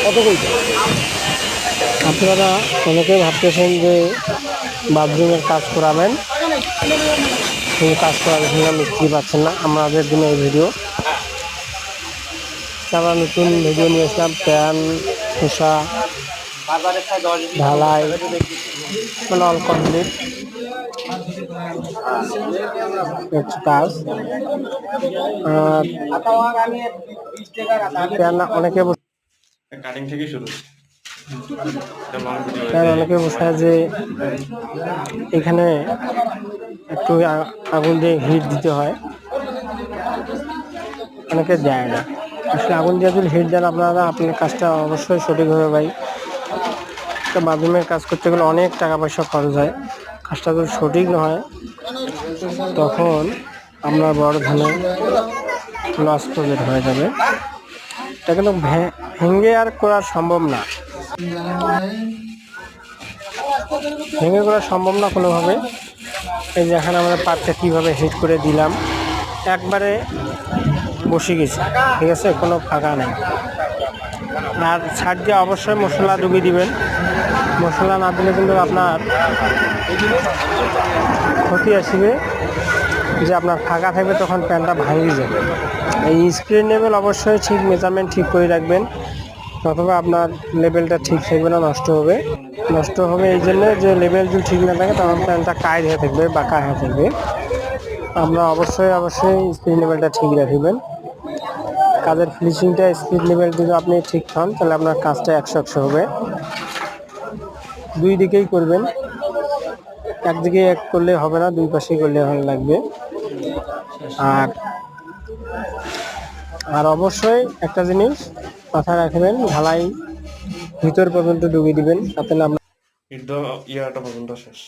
কত কইছে? আপনারা অনেকে ভাবতেছেন যে বাথরুমের কাজ করাবেন, কিন্তু কাজ করার জন্য মিস্ত্রি পাচ্ছেন না। আমাদের জন্য এই ভিডিও আমরা নতুন ভিডিও নিয়ে আসলাম। প্যান খোসা ঢালাই মানে অল কমপ্লিট কাজ। আর প্যান অনেকে কাটিং থেকে শুরু। অনেকে বোঝায় যে এখানে একটু আগুন দিয়ে হিট দিতে হয়, অনেকে দেয় না। আসলে আগুন দিয়ে যদি হিট দেন আপনার কাজটা অবশ্যই সঠিক হবে ভাই। একটা বাথরুমের কাজ করতে গেলে অনেক টাকা পয়সা খরচ হয়। কাজটা যদি সঠিক না হয় তখন আপনার বড় ধরনের লস প্রজেক্ট হয়ে যাবে। এটা কিন্তু ভেঙে আর করা সম্ভব না, ভেঙে করা সম্ভব না কোনোভাবে। এই যে এখানে আমরা পাটটা কীভাবে হিট করে দিলাম, একবারে বসে গেছে, ঠিক আছে, কোনো ফাঁকা নেই। আর ছাড় দিয়ে অবশ্যই মশলা ডুবিয়ে দিবেন। মশলা না দিলে কিন্তু আপনার ক্ষতি আসবে, যে আপনার ফাঁকা থাকবে তখন প্যানটা ভাঙিয়ে যাবে। এই স্প্রে লেভেল অবশ্যই ঠিক মেজারমেন্ট ঠিক করে রাখবেন, অথবা আপনার লেভেলটা ঠিক থাকবে না, নষ্ট হবে। নষ্ট হবে এই জন্য যে লেভেল যদি ঠিক না থাকে তখন প্যানটা কায়ের হয়ে থাকবে, বাঁকা হয়ে থাকবে। আমরা অবশ্যই স্পিড লেভেলটা ঠিক রাখবেন। কাজের ফিনিশিংটা স্পিড লেভেল যদি আপনি ঠিক হন তাহলে আপনার কাজটা 100 হবে। দুই দিকেই করবেন, একদিকে এক করলে হবে না, দুই পাশেই করলে ভালো লাগবে। আর আর অবশ্যই একটা জিনিস মাথায় রাখবেন, ঢালাই ভিতর পর্যন্ত ডুবিয়ে দিবেন, তাতে না ইয়াটা পর্যন্ত শেষ।